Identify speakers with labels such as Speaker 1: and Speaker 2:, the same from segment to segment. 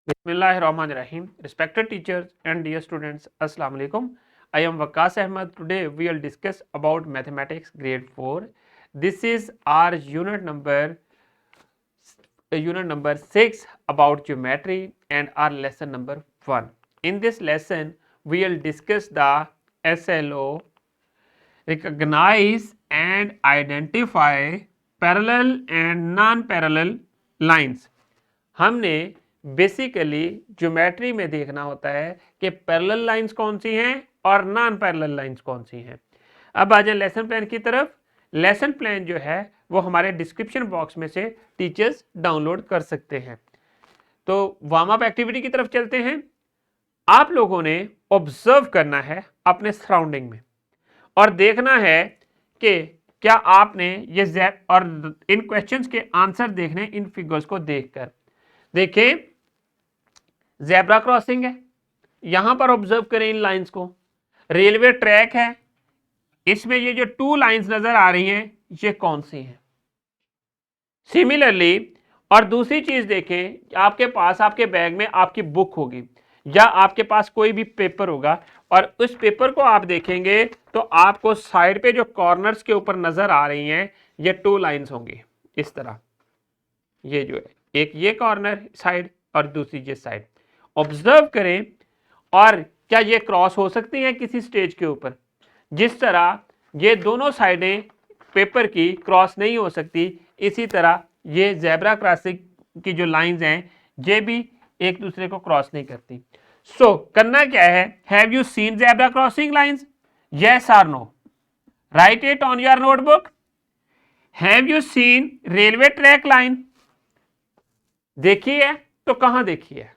Speaker 1: Bismillahirrahmanirrahim. Respected teachers and dear students, Assalamu alaikum. I am Waqas Ahmed. Today we will discuss about mathematics grade 4. This is our unit number 6 about geometry and our lesson number 1. In this lesson we will discuss the SLO, recognize and identify parallel and non-parallel lines. हमने basically geometry में देखना होता है कि parallel lines कौन सी हैं और non parallel lines कौन सी हैं। अब आ जाए लेसन प्लान की तरफ। लेसन प्लान जो है वो हमारे डिस्क्रिप्शन बॉक्स में से टीचर्स डाउनलोड कर सकते हैं। तो वार्म अप एक्टिविटी की तरफ चलते हैं। आप लोगों ने ऑब्जर्व करना है अपने सराउंडिंग में और देखना है कि क्या आपने ये और इन क्वेश्चंस के आंसर देखने इन फिगर्स को देखकर। देखिए ज़ेब्रा क्रॉसिंग है, यहां पर ऑब्जर्व करें इन लाइंस को। रेलवे ट्रैक है, इसमें ये जो 2 लाइंस नजर आ रही हैं ये कौन सी हैं। सिमिलरली और दूसरी चीज देखें, आपके पास आपके बैग में आपकी बुक होगी या आपके पास कोई भी पेपर होगा और उस पेपर को आप देखेंगे तो आपको साइड पे जो कॉर्नर्स के ऊपर नजर आ रही हैं ये 2 लाइंस होंगी इस तरह। ये जो है एक ये कॉर्नर साइड और दूसरी ये साइड ऑब्जर्व करें। और क्या ये क्रॉस हो सकती हैं किसी स्टेज के ऊपर? जिस तरह ये दोनों साइडें पेपर की क्रॉस नहीं हो सकती, इसी तरह ये ज़ेब्रा क्रॉसिंग की जो लाइंस हैं ये भी एक दूसरे को क्रॉस नहीं करती। सो करना क्या है, have you seen zebra crossing lines? Yes और no, write it on your notebook. Have you seen railway track line? देखी है तो कहां देखी है?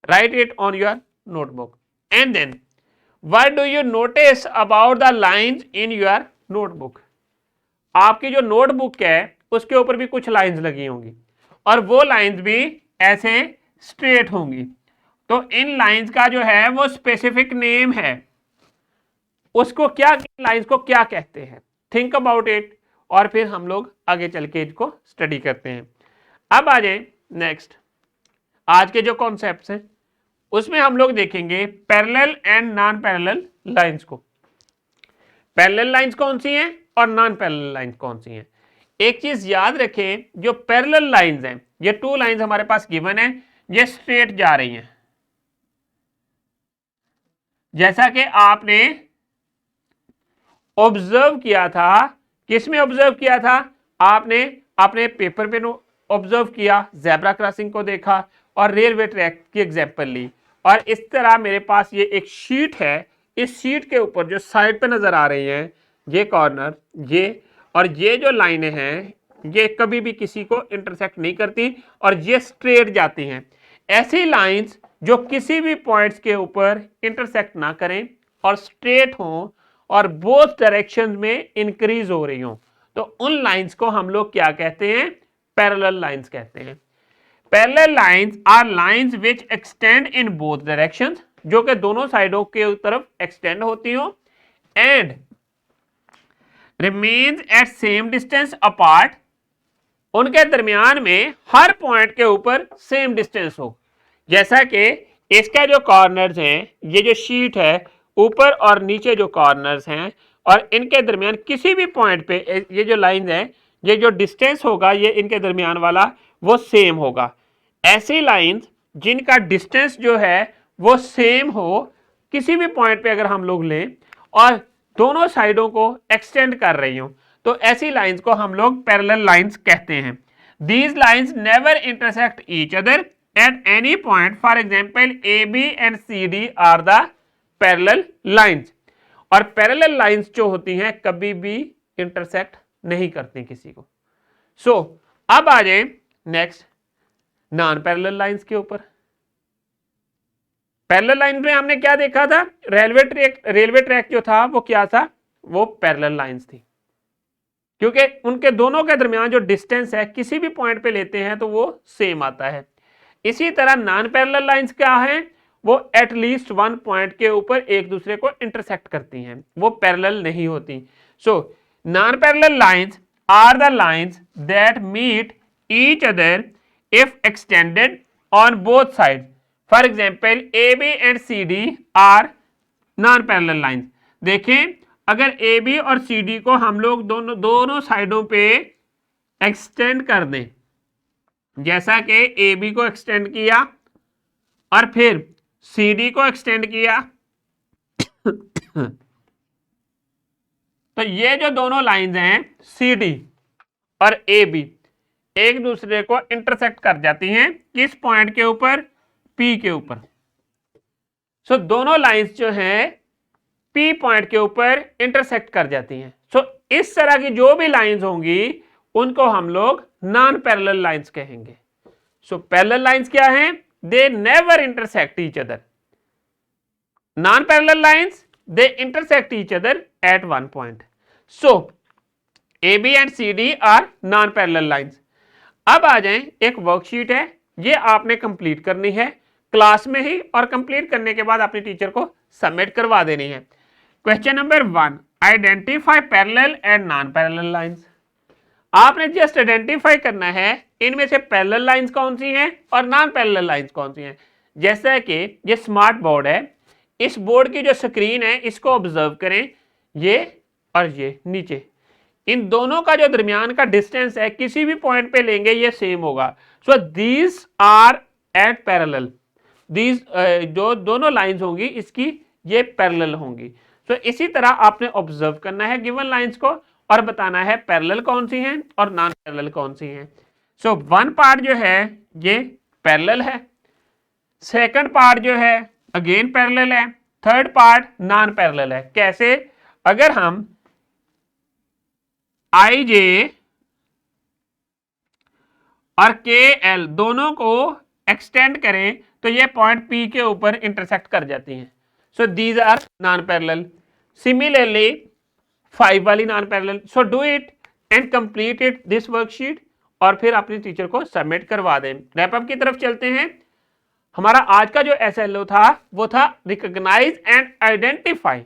Speaker 1: Write it on your notebook. And then what do you notice about the lines in your notebook? आपकी जो notebook है उसके ऊपर भी कुछ लाइंस लगी होंगी और वो लाइंस भी ऐसे स्ट्रेट होंगी। तो इन लाइंस का जो है वो स्पेसिफिक नेम है, उसको क्या, लाइंस को क्या कहते हैं? थिंक अबाउट इट और फिर हम लोग आगे चल के इसको स्टडी करते हैं। अब आ जाए नेक्स्ट, आज के जो कॉन्सेप्ट्स हैं उसमें हम लोग देखेंगे parallel and non parallel lines को। पैरेलल लाइंस कौन सी हैं और नॉन पैरेलल लाइंस कौन सी हैं। एक चीज याद रखें, जो पैरेलल लाइंस हैं, ये 2 लाइंस हमारे पास गिवन है, ये स्ट्रेट जा रही हैं। जैसा कि आपने ऑब्जर्व किया था, किसमें ऑब्जर्व किया था? आपने अपने पेपर पे ऑब्जर्व किया, ज़ेब्रा क्रॉसिंग को देखा और रेलवे ट्रैक की एग्जांपल ली। और इस तरह मेरे पास ये एक शीट है, इस शीट के ऊपर जो साइड पे नजर आ रही हैं ये कॉर्नर, ये और ये जो लाइनें हैं ये कभी भी किसी को इंटरसेक्ट नहीं करती और ये स्ट्रेट जाती हैं। ऐसी लाइंस जो किसी भी पॉइंट्स के ऊपर इंटरसेक्ट ना करें और स्ट्रेट हों और बोथ डायरेक्शंस में इंक्रीज हो रही हों, तो उन लाइंस को हम लोग क्या कहते हैं? पैरेलल लाइंस कहते हैं। Parallel lines are lines which extend in both directions, जो कि दोनों साइडों के तरफ एक्सटेंड होती हो, and remains at same distance apart, उनके दरमियान में हर पॉइंट के ऊपर सेम डिस्टेंस हो। जैसा कि इसका जो कॉर्नर्स हैं, ये जो शीट है ऊपर और नीचे जो कॉर्नर्स हैं और इनके दरमियान किसी भी पॉइंट पे ये जो लाइन है, ये जो डिस्टेंस होगा ये इनके दरमियान वाला वो सेम होगा। ऐसी लाइंस जिनका डिस्टेंस जो है वो सेम हो किसी भी पॉइंट पे अगर हम लोग लें और दोनों साइडों को एक्सटेंड कर रही हो, तो ऐसी लाइंस को हम लोग पैरेलल लाइंस कहते हैं। These lines never intersect each other at any point, for example AB and CD are the parallel lines. और पैरेलल लाइंस जो होती हैं कभी भी इंटरसेक्ट नहीं करती किसी को। सो अब आ जाए नेक्स्ट नॉन पैरेलल लाइंस के ऊपर। पैरेलल लाइन में हमने क्या देखा था? रेलवे ट्रैक जो था वो क्या था? वो पैरेलल लाइंस थी, क्योंकि उनके दोनों के दरमियान जो डिस्टेंस है किसी भी पॉइंट पे लेते हैं तो वो सेम आता है। इसी तरह नॉन पैरेलल लाइंस क्या है? वो एटलीस्ट 1 पॉइंट के ऊपर एक दूसरे को इंटरसेक्ट करती हैं, वो पैरेलल नहीं होती। So non parallel lines are the lines that meet each other if extended on both sides. For example, AB and CD are non-parallel lines. देखें, अगर AB और CD को हम लोग दोनों साइडों पे एक्सटेंड कर दें, जैसा कि AB को एक्सटेंड किया और फिर CD को एक्सटेंड किया, तो ये जो दोनों लाइंस हैं CD और AB एक दूसरे को इंटरसेक्ट कर जाती हैं किस पॉइंट के ऊपर? P के ऊपर। सो दोनों लाइंस जो हैं P पॉइंट के ऊपर इंटरसेक्ट कर जाती हैं। सो इस तरह की जो भी लाइंस होंगी उनको हम लोग नॉन पैरेलल लाइंस कहेंगे। सो पैरेलल लाइंस क्या हैं? They never intersect each other. Non parallel lines they intersect each other at one point. So AB and CD are non parallel lines. अब आ जाएं, एक वर्कशीट है, ये आपने कंप्लीट करनी है क्लास में ही, और कंप्लीट करने के बाद अपने टीचर को सबमिट करवा देनी है। Question number 1, identify parallel and non parallel lines. आपने जस्ट आइडेंटिफाई करना है इनमें से पैरेलल लाइंस कौन सी हैं और नॉन पैरेलल लाइंस कौन सी हैं। जैसा कि ये स्मार्ट बोर्ड है, इस बोर्ड की जो स्क्रीन है इसको ऑब्जर्व करें, ये और ये नीचे, इन दोनों का जो दरमियान का डिस्टेंस है किसी भी पॉइंट पे लेंगे ये सेम होगा। So these are at parallel. These जो दोनों लाइंस होंगी इसकी ये पैरेलल होंगी। सो इसी तरह आपने ऑब्जर्व करना है गिवन लाइंस को और बताना है पैरेलल कौन सी हैं और नॉन पैरेलल कौन सी हैं। सो वन पार्ट जो है ये पैरेलल है, सेकंड पार्ट जो है अगेन पैरेलल है, थर्ड पार्ट नॉन पैरेलल है। कैसे? अगर हम IJ और KL दोनों को एक्सटेंड करें तो ये पॉइंट P के ऊपर इंटरसेक्ट कर जाती हैं। So these are non parallel. Similarly 5 वाली non parallel. So do it and complete it this worksheet और फिर अपने टीचर को सबमिट करवा दें। रैप अप की तरफ चलते हैं। हमारा आज का जो SLO था वो था रिकॉग्नाइज एंड आइडेंटिफाई।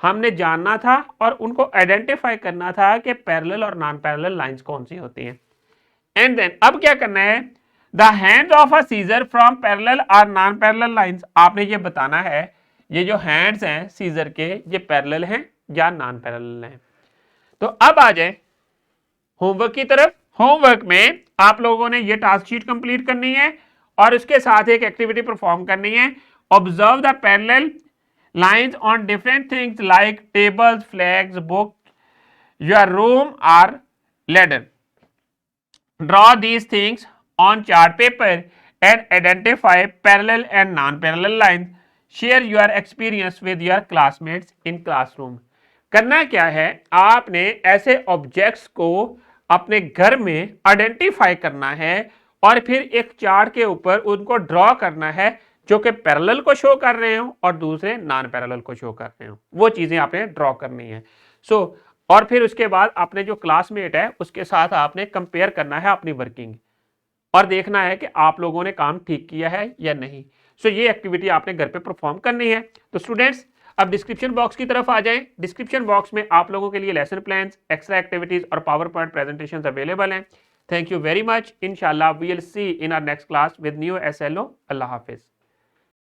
Speaker 1: हमने जानना था और उनको आइडेंटिफाई करना था कि पैरेलल और नॉन पैरेलल लाइंस कौन सी होती हैं। एंड देन अब क्या करना है? The hands of a scissor from parallel or non parallel lines. आपने ये बताना है ये जो हैंड्स हैं सीजर के ये पैरेलल हैं या नॉन पैरेलल हैं। तो अब आ जाए होमवर्क की तरफ। होमवर्क में आप लोगों ने ये टास्क शीट कंप्लीट करनी है और उसके साथ एक एक्टिविटी परफॉर्म करनी है। Observe the parallel lines on different things like tables, flags, books, your room or ladder. Draw these things on chart paper and identify parallel and non-parallel lines. Share your experience with your classmates in classroom. करना क्या है? आपने ऐसे objects को अपने घर में identify करना है और फिर एक चार्ट के ऊपर उनको ड्रॉ करना है जो कि पैरेलल को शो कर रहे हो और दूसरे नॉन पैरेलल को शो कर रहे हो। वो चीजें आपने ड्रॉ करनी है। और फिर उसके बाद आपने जो क्लासमेट है उसके साथ आपने कंपेयर करना है अपनी वर्किंग और देखना है कि आप लोगों ने काम ठीक किया है या नहीं। ये एक्टिविटी आपने घर पे परफॉर्म करनी है। तो स्टूडेंट्स अब डिस्क्रिप्शन बॉक्स की तरफ आ जाएं। डिस्क्रिप्शन बॉक्स में आप लोगों के लिए लेसन प्लान्स, एक्स्ट्रा एक्टिविटीज और पावर पॉइंट प्रेजेंटेशंस अवेलेबल हैं। Thank you very much. इंशाल्लाह we will see in our next class with new SLO। अल्लाह हाफिज।